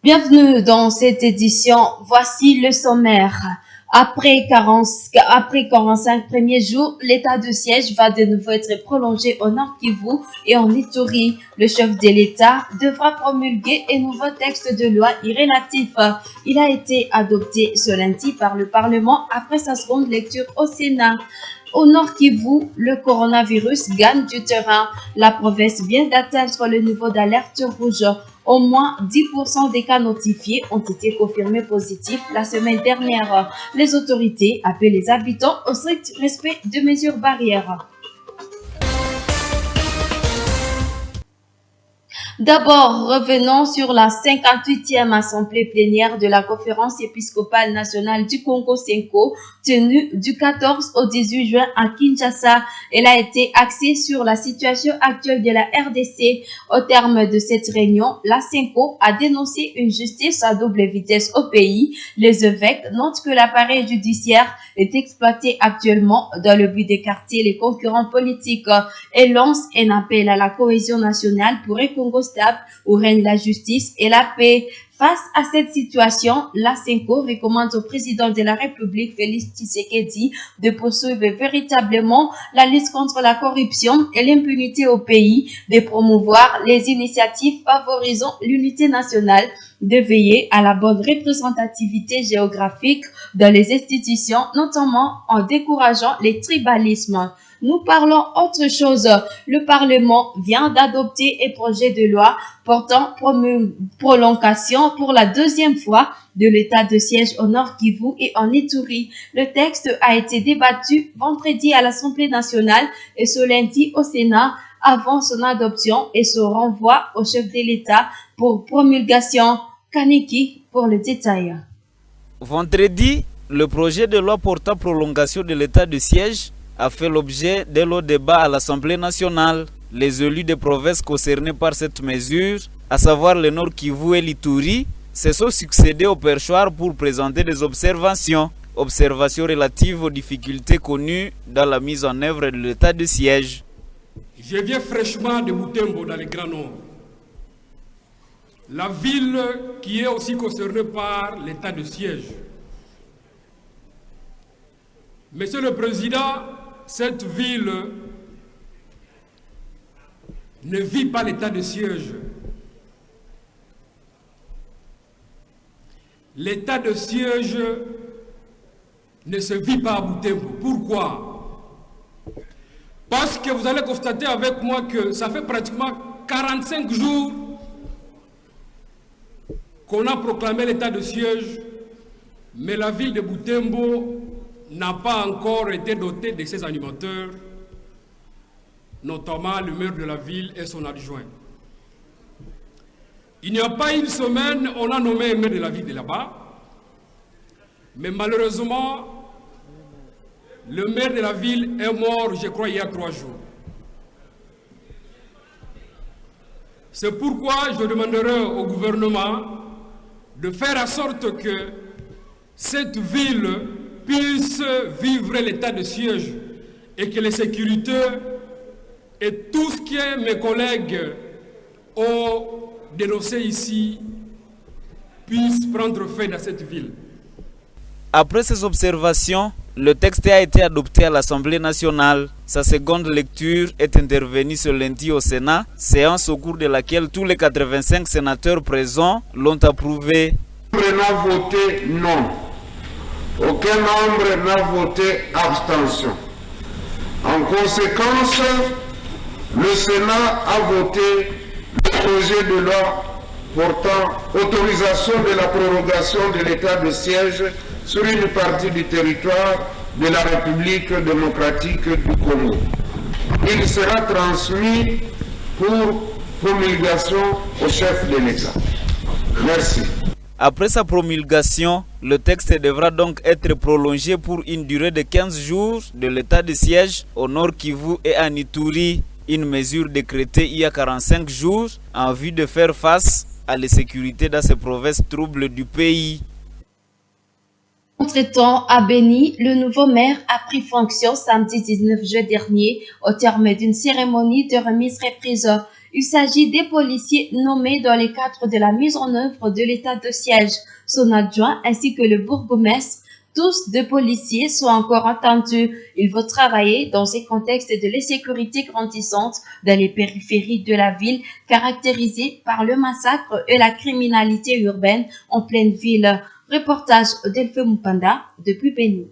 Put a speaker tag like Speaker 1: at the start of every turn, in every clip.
Speaker 1: Bienvenue dans cette édition. Voici le sommaire. Après 45 premiers jours, l'état de siège va de nouveau être prolongé au Nord Kivu et en Ituri. Le chef de l'État devra promulguer un nouveau texte de loi relatif. Il a été adopté ce lundi par le Parlement après sa seconde lecture au Sénat. Au Nord Kivu, le coronavirus gagne du terrain. La province vient d'atteindre le niveau d'alerte rouge. Au moins 10% des cas notifiés ont été confirmés positifs la semaine dernière. Les autorités appellent les habitants au strict respect de mesures barrières. D'abord, revenons sur la 58e assemblée plénière de la Conférence épiscopale nationale du Congo Senko, tenue du 14 au 18 juin à Kinshasa. Elle a été axée sur la situation actuelle de la RDC. Au terme de cette réunion, la Senko a dénoncé une justice à double vitesse au pays. Les évêques notent que l'appareil judiciaire est exploité actuellement dans le but d'écarter les concurrents politiques et lance un appel à la cohésion nationale pour un Congo stable où règne la justice et la paix. Face à cette situation, la Senko recommande au président de la République, Félix Tshisekedi, de poursuivre véritablement la lutte contre la corruption et l'impunité au pays, de promouvoir les initiatives favorisant l'unité nationale, de veiller à la bonne représentativité géographique dans les institutions, notamment en décourageant les tribalismes. Nous parlons autre chose. Le Parlement vient d'adopter un projet de loi portant prolongation pour la deuxième fois de l'état de siège au Nord Kivu et en Ituri. Le texte a été débattu vendredi à l'Assemblée nationale et ce lundi au Sénat avant son adoption et son renvoi au chef de l'État pour promulgation. Kaniki pour le détail.
Speaker 2: Vendredi, le projet de loi portant prolongation de l'état de siège a fait l'objet d'un long débat à l'Assemblée nationale. Les élus des provinces concernés par cette mesure, à savoir le Nord Kivu et l'Ituri, se sont succédés au perchoir pour présenter des observations relatives aux difficultés connues dans la mise en œuvre de l'état de siège.
Speaker 3: Je viens fraîchement de Butembo dans le Grand Nord, la ville qui est aussi concernée par l'état de siège. Monsieur le Président, cette ville ne vit pas l'état de siège. L'état de siège ne se vit pas à Butembo. Pourquoi? Parce que vous allez constater avec moi que ça fait pratiquement 45 jours qu'on a proclamé l'état de siège, mais la ville de Butembo n'a pas encore été dotée de ses animateurs, notamment le maire de la ville et son adjoint. Il n'y a pas une semaine, on a nommé un maire de la ville de là-bas, mais malheureusement, le maire de la ville est mort, je crois, il y a 3 jours. C'est pourquoi je demanderai au gouvernement de faire en sorte que cette ville puisse vivre l'état de siège et que les sécurités et tout ce que mes collègues ont dénoncé ici puissent prendre fin dans cette ville.
Speaker 2: Après ces observations, le texte a été adopté à l'Assemblée nationale. Sa seconde lecture est intervenue ce lundi au Sénat, séance au cours de laquelle tous les 85 sénateurs présents l'ont approuvé.
Speaker 4: N'a voté non. Aucun membre n'a voté abstention. En conséquence, le Sénat a voté le projet de loi portant autorisation de la prorogation de l'état de siège sur une partie du territoire de la République démocratique du Congo. Il sera transmis pour promulgation au chef de l'État. Merci.
Speaker 2: Après sa promulgation, le texte devra donc être prolongé pour une durée de 15 jours de l'état de siège au Nord Kivu et à Ituri, une mesure décrétée il y a 45 jours en vue de faire face à l'insécurité dans ces provinces troubles du pays.
Speaker 1: Entre-temps, à Beni, le nouveau maire a pris fonction samedi 19 juin dernier au terme d'une cérémonie de remise reprise. Il s'agit des policiers nommés dans le cadre de la mise en œuvre de l'état de siège. Son adjoint ainsi que le bourgmestre, tous deux policiers, sont encore entendus. Il faut travailler dans ce contexte de l'insécurité grandissante dans les périphéries de la ville, caractérisée par le massacre et la criminalité urbaine en pleine ville. Reportage d'Elfe Mupanda depuis Béni.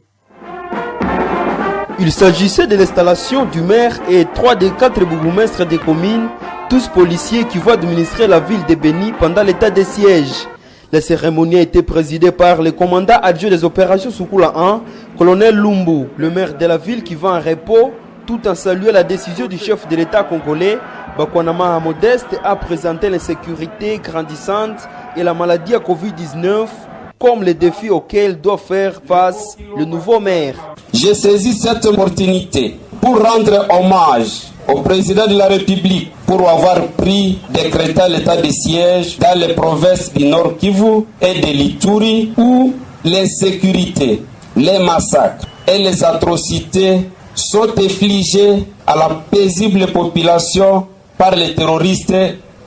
Speaker 5: Il s'agissait de l'installation du maire et 3 des 4 bourgmestres des communes, tous policiers qui vont administrer la ville de Béni pendant l'état de siège. La cérémonie a été présidée par le commandant adjoint des opérations Soukoula 1, colonel Lumbu, le maire de la ville qui va en repos, tout en saluant la décision du chef de l'État congolais, Bakwanama Modeste, a présenté l'insécurité grandissante et la maladie à Covid-19 comme les défis auxquels doit faire face le nouveau maire.
Speaker 6: J'ai saisi cette opportunité pour rendre hommage au président de la République pour avoir pris décrétant l'état de siège dans les provinces du Nord Kivu et de l'Ituri où l'insécurité, les massacres et les atrocités sont infligées à la paisible population par les terroristes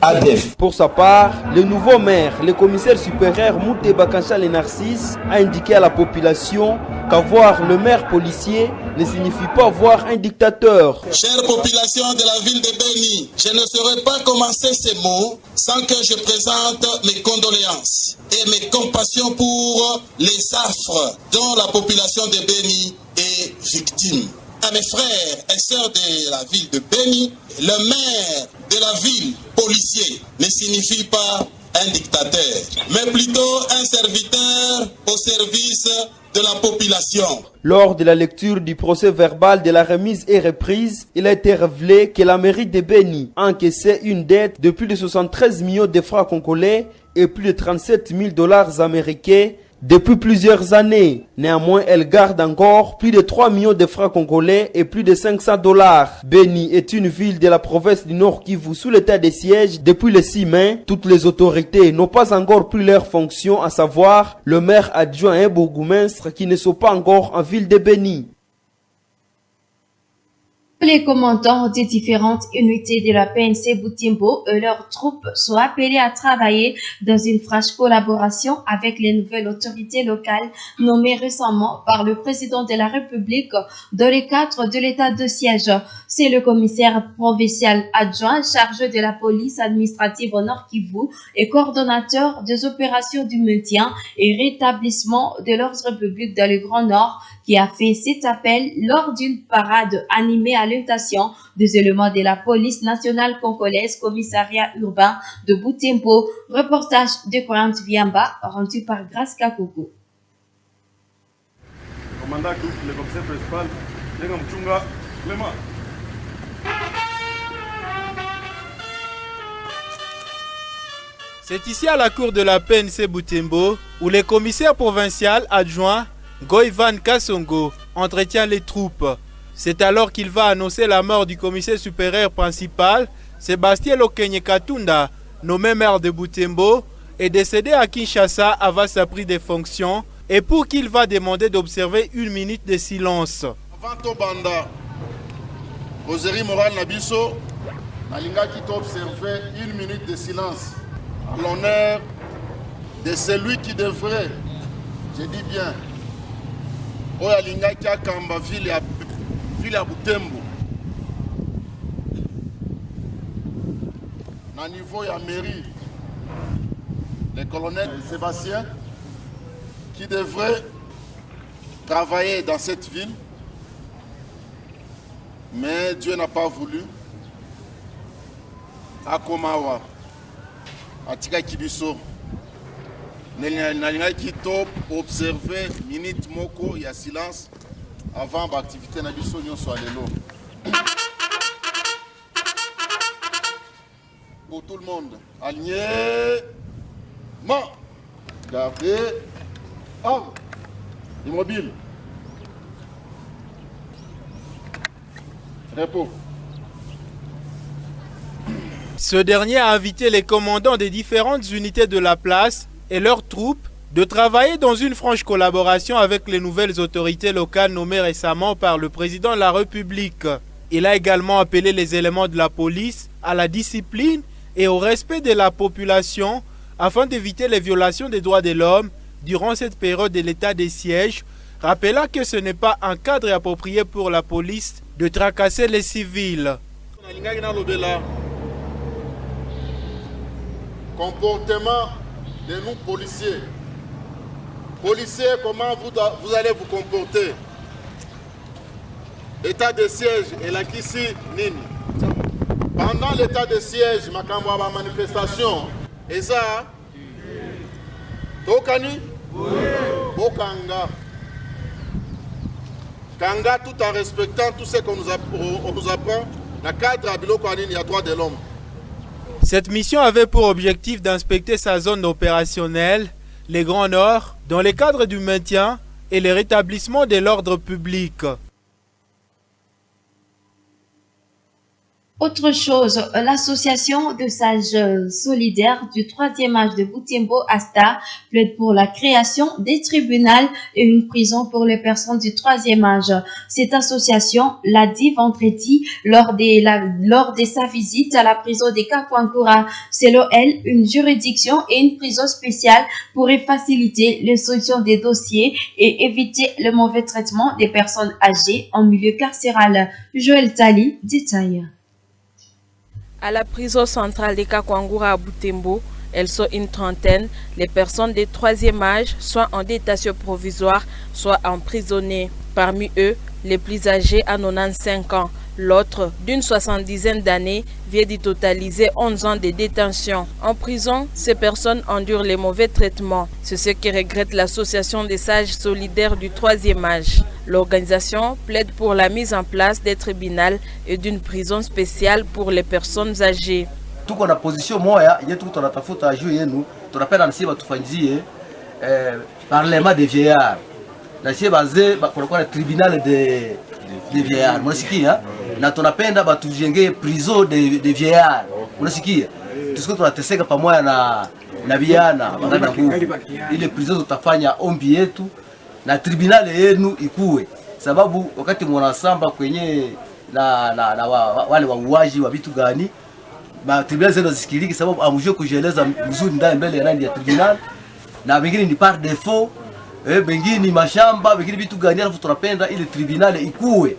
Speaker 6: ADF.
Speaker 5: Pour sa part, le nouveau maire, le commissaire supérieur Mouté Bakanchal Narcisse, a indiqué à la population qu'avoir le maire policier ne signifie pas avoir un dictateur.
Speaker 7: Chère population de la ville de Béni, je ne saurais pas commencer ces mots sans que je présente mes condoléances et mes compassions pour les affres dont la population de Béni est victime. À mes frères et sœurs de la ville de Béni, le maire de la ville policier ne signifie pas un dictateur, mais plutôt un serviteur au service de la population.
Speaker 5: Lors de la lecture du procès verbal de la remise et reprise, il a été révélé que la mairie de Béni a encaissé une dette de plus de 73 millions de francs congolais et plus de 37 000 dollars américains depuis plusieurs années. Néanmoins, elle garde encore plus de 3 millions de francs congolais et plus de 500 dollars. Béni est une ville de la province du Nord Kivu sous l'état de siège depuis le 6 mai. Toutes les autorités n'ont pas encore pris leurs fonctions, à savoir le maire adjoint et un bourgmestre qui ne sont pas encore en ville de Béni.
Speaker 1: Les commandants des différentes unités de la PNC Butembo et leurs troupes sont appelés à travailler dans une franche collaboration avec les nouvelles autorités locales nommées récemment par le président de la République dans le cadre de l'état de siège. C'est le commissaire provincial adjoint chargé de la police administrative au Nord Kivu et coordonnateur des opérations du maintien et rétablissement de l'ordre public dans le Grand Nord qui a fait cet appel lors d'une parade animée à l'invitation des éléments de la police nationale congolaise, commissariat urbain de Butembo. Reportage de Courant Viamba, rendu par Grace Kakoko.
Speaker 8: Commandant, le commissaire principal, Mchunga, Clément.
Speaker 9: C'est ici à la cour de la PNC Butembo où le commissaire provincial adjoint Goivan Kassongo entretient les troupes. C'est alors qu'il va annoncer la mort du commissaire supérieur principal, Sébastien Lokenye Katunda, nommé maire de Butembo, est décédé à Kinshasa avant sa prise de fonctions et pour qu'il va demander d'observer 1 minute de silence.
Speaker 8: Avant Tobanda, causerie morale Nabiso, Alinga qui observé 1 minute de silence à l'honneur de celui qui devrait, je dis bien, Oyalinga qui a Kamba ville à Butembo. Na niveau ya mairie, le colonel Sébastien qui devrait travailler dans cette ville, mais Dieu n'a pas voulu. Akomawa, Atika Kibiso, Nalinga qui top observer minute moko ya silence avant l'activité na biso nyonso alelo. Pour tout le monde, aligné, gardez, immobile, repos.
Speaker 9: Ce dernier a invité les commandants des différentes unités de la place et leurs troupes de travailler dans une franche collaboration avec les nouvelles autorités locales nommées récemment par le président de la République. Il a également appelé les éléments de la police à la discipline et au respect de la population afin d'éviter les violations des droits de l'homme durant cette période de l'état de siège, rappelant que ce n'est pas un cadre approprié pour la police de tracasser les civils.
Speaker 8: Comportement de nous policiers. Policiers, comment vous allez vous comporter? État de siège et la Kisi Nini. Pendant l'état de siège, ma manifestation, et ça, Tokani? Okanga. Kanga, tout en respectant tout ce qu'on nous apprend, la cadre à Biloko Anini, il y a droit de l'homme.
Speaker 9: Cette mission avait pour objectif d'inspecter sa zone opérationnelle, les Grands Nord, dans le cadre du maintien et le rétablissement de l'ordre public.
Speaker 1: Autre chose, l'association de sages solidaires du 3e âge de Butembo Asta plaide pour la création des tribunaux et une prison pour les personnes du 3e âge. Cette association l'a dit vendredi lors de sa visite à la prison de Kakwankura. Selon elle, une juridiction et une prison spéciale pourraient faciliter l'instruction des dossiers et éviter le mauvais traitement des personnes âgées en milieu carcéral. Joël Tali détaille.
Speaker 10: À la prison centrale de Kakwangura à Butembo, elles sont une trentaine. Les personnes de 3e âge, soit en détention provisoire, soit emprisonnées. Parmi eux, les plus âgés à 95 ans. L'autre, d'une 70aine d'années, vient d'y totaliser 11 ans de détention. En prison, ces personnes endurent les mauvais traitements. C'est ce que regrette l'association des sages solidaires du 3e âge. L'organisation plaide pour la mise en place des tribunaux et d'une prison spéciale pour les personnes âgées.
Speaker 11: Tuko na position moya yetu tunatafuta juu yenu, tunapenda nasi batufanyizie parlement de vieillards. Na sie bazee kunakuwa na tribunal de vieillards. Mnasikia? Na tunapenda batujengee prison de vieillards. Mnasikia? Tusiko tunateseka pamoja na vijana bana nguvu. Ile prison tutafanya ombi yetu na tribunal yenu ikuwe, sababu wakati mwanasamba kwenye na wale wauaji wa vitu gani ba tribunal zenu zisikiliki, sababu amujue kujieleza mzuri ndani mbele ya nani ya tribunal, na wengine ni par défaut, wengine ni mashamba, wengine vitu gani. Alafu tunapenda ile tribunal ikuwe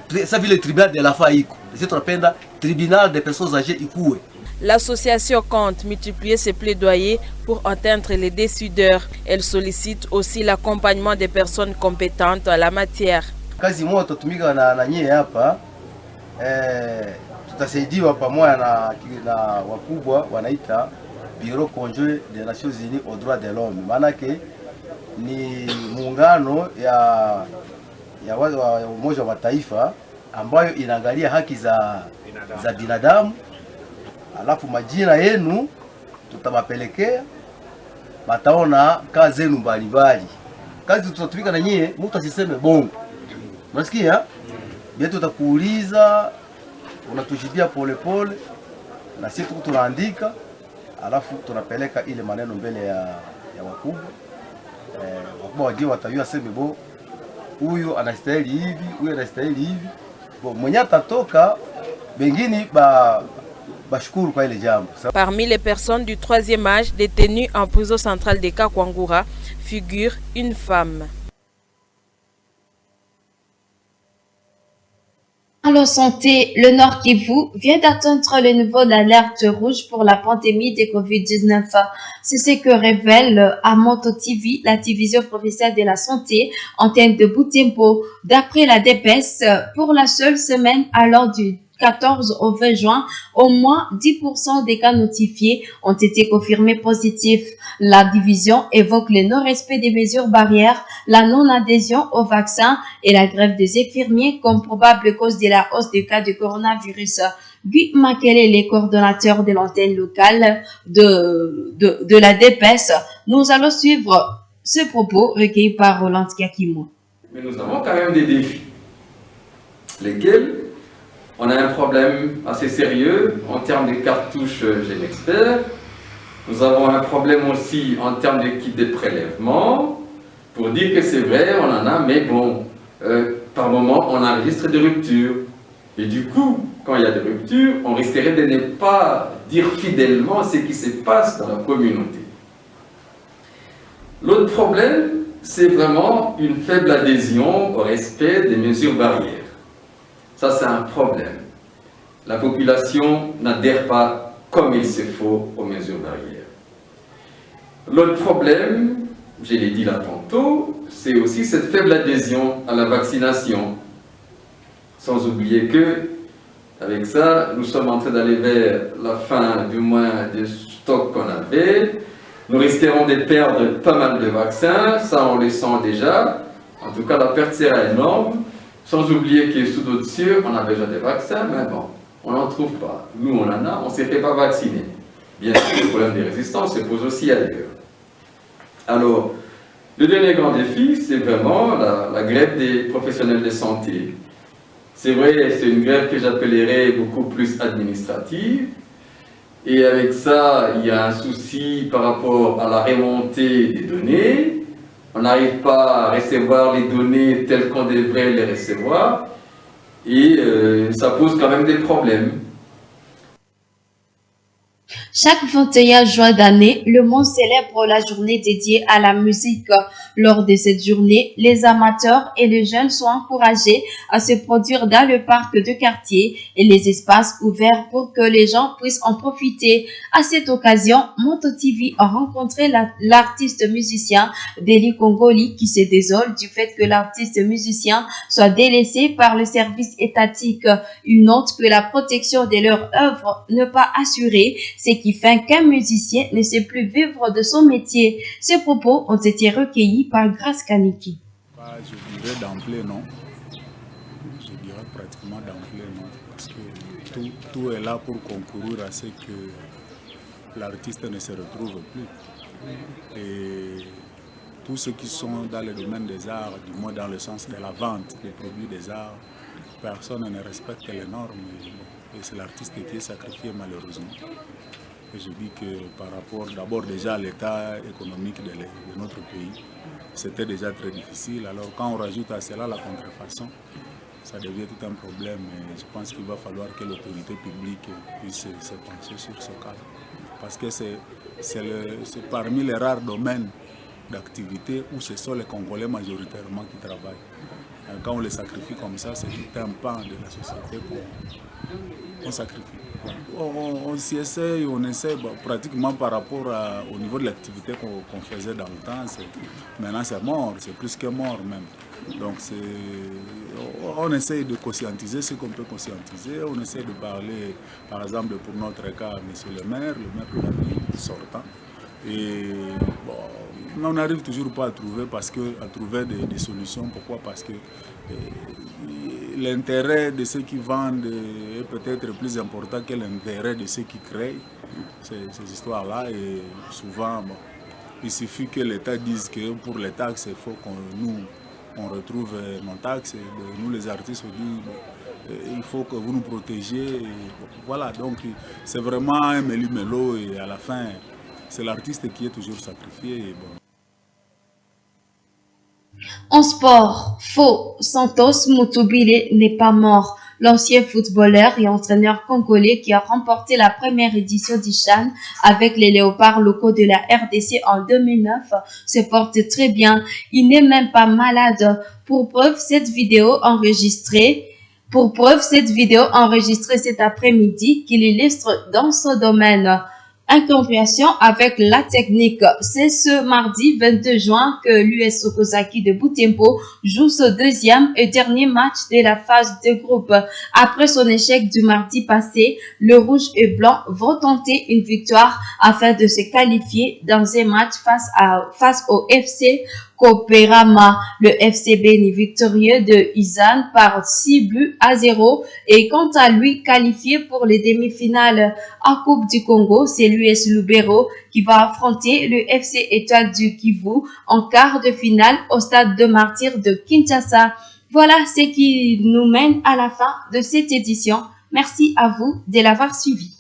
Speaker 11: ça vile tribunal de la fa iko, sisi tunapenda tribunal des personnes âgées ikuwe.
Speaker 10: L'association compte multiplier ses plaidoyers pour atteindre les décideurs. Elle sollicite aussi l'accompagnement des personnes compétentes en la matière.
Speaker 11: Kazi moja tutumika na nyie hapa, tutasaidiwa pamoja na wakubwa wanaita Bureau conjoint des Nations Unies aux droits de l'homme. Maanake ni muungano ya Umoja wa Mataifa ambayo inaangalia haki za binadamu. Alafu majina yenu tutabapelekea, bataona kazi zenu mbalimbali. Kazi tutatumika na nyie, mtu asiseme bongo. Unasikia? Bietu tutakuuliza, unatujibia pole pole, na sisi tunaandika, alafu tunapeleka ile maneno mbele ya wakubwa. Wakubwa wajue watajua sema bo huyu anastahili hivi, huyu anastahili hivi. Bo mwenye atatoka bengine
Speaker 10: Parmi les personnes du 3e âge détenues en prison centrale de Kakwangura figure une femme.
Speaker 1: À la santé, le Nord Kivu vient d'atteindre le niveau d'alerte rouge pour la pandémie de Covid-19. C'est ce que révèle à Moto TV la division provinciale de la santé antenne de Butembo. D'après la DPS, pour la seule semaine allant du 14 au 20 juin, au moins 10% des cas notifiés ont été confirmés positifs. La division évoque le non-respect des mesures barrières, la non-adhésion au vaccin et la grève des infirmiers comme probable cause de la hausse des cas de coronavirus. Guy Makele, le coordonnateur de l'antenne locale de la DPS, nous allons suivre ce propos recueilli par Roland Kiakimo.
Speaker 12: Mais nous avons quand même des défis, lesquels on a un problème assez sérieux en termes de cartouches GeneXpert. Nous avons un problème aussi en termes de kits de prélèvement. Pour dire que c'est vrai, on en a, mais bon, par moment, on enregistre des ruptures. Et du coup, quand il y a des ruptures, on risquerait de ne pas dire fidèlement ce qui se passe dans la communauté. L'autre problème, c'est vraiment une faible adhésion au respect des mesures barrières. Ça, c'est un problème. La population n'adhère pas comme il se faut aux mesures barrières. L'autre problème, je l'ai dit là tantôt, c'est aussi cette faible adhésion à la vaccination. Sans oublier que, avec ça, nous sommes en train d'aller vers la fin du moins des stocks qu'on avait. Nous risquerons de perdre pas mal de vaccins, ça on le sent déjà. En tout cas, la perte sera énorme. Sans oublier que sous d'autres cieux, on a déjà des vaccins, mais bon, on n'en trouve pas. Nous, on en a, on ne s'est fait pas vacciner. Bien sûr, le problème des résistances se pose aussi ailleurs. Alors, le dernier grand défi, c'est vraiment la grève des professionnels de santé. C'est vrai, c'est une grève que j'appellerais beaucoup plus administrative. Et avec ça, il y a un souci par rapport à la remontée des données. On n'arrive pas à recevoir les données telles qu'on devrait les recevoir. Et ça pose quand même des problèmes.
Speaker 1: Chaque 21 juin d'année, le monde célèbre la journée dédiée à la musique. Lors de cette journée, les amateurs et les jeunes sont encouragés à se produire dans le parc de quartier et les espaces ouverts pour que les gens puissent en profiter. À cette occasion, Monto TV a rencontré l'artiste musicien Deli Kongoli qui se désole du fait que l'artiste musicien soit délaissé par le service étatique. Il note que la protection de leur œuvre n'est pas assurée, ce qui fait qu'un musicien ne sait plus vivre de son métier. Ces propos ont été recueillis par Grace Kaniki.
Speaker 13: Je dirais d'emblée non. Je dirais pratiquement d'emblée non. Parce que tout est là pour concourir à ce que l'artiste ne se retrouve plus. Et tous ceux qui sont dans le domaine des arts, du moins dans le sens de la vente des produits des arts, personne ne respecte les normes. Et c'est l'artiste qui est sacrifié malheureusement. Et je dis que par rapport d'abord déjà à l'état économique de notre pays, c'était déjà très difficile. Alors quand on rajoute à cela la contrefaçon, ça devient tout un problème. Et je pense qu'il va falloir que l'autorité publique puisse se pencher sur ce cas. Parce que c'est parmi les rares domaines d'activité où ce sont les Congolais majoritairement qui travaillent. Quand on les sacrifie comme ça, c'est tout un pan de la société qu'on sacrifie. On s'y essaye, on essaie pratiquement par rapport au niveau de l'activité qu'on faisait dans le temps. Maintenant c'est mort, c'est plus que mort même. Donc on essaye de conscientiser ce qu'on peut conscientiser, on essaie de parler, par exemple pour notre cas, monsieur le maire de la ville sortant. Et bon, on n'arrive toujours pas à trouver des solutions. Pourquoi? Parce que l'intérêt de ceux qui vendent est peut-être plus important que l'intérêt de ceux qui créent ces histoires-là. Et souvent, bon, il suffit que l'État dise que pour les taxes, il faut qu'on retrouve nos taxes. Et nous, les artistes, on dit il faut que vous nous protégiez. Et voilà, donc c'est vraiment un méli-mélo et à la fin, c'est l'artiste qui est toujours sacrifié. Et bon.
Speaker 1: En sport, faux, Santos Mutubile n'est pas mort. L'ancien footballeur et entraîneur congolais qui a remporté la première édition du CHAN avec les léopards locaux de la RDC en 2009 se porte très bien. Il n'est même pas malade. Pour preuve, cette vidéo enregistrée cet après-midi qu'il illustre dans ce domaine. Incompréhension avec la technique. C'est ce mardi 22 juin que l'US Sokozaki de Butembo joue ce deuxième et dernier match de la phase de groupe. Après son échec du mardi passé, le rouge et blanc vont tenter une victoire afin de se qualifier dans un match face au FC Copérama. Le FC Beni victorieux de Izan par 6-0 et quant à lui qualifié pour les demi-finales en Coupe du Congo, c'est l'US Lubero qui va affronter le FC Étoile du Kivu en quart de finale au stade de Martyrs de Kinshasa. Voilà ce qui nous mène à la fin de cette édition. Merci à vous de l'avoir suivi.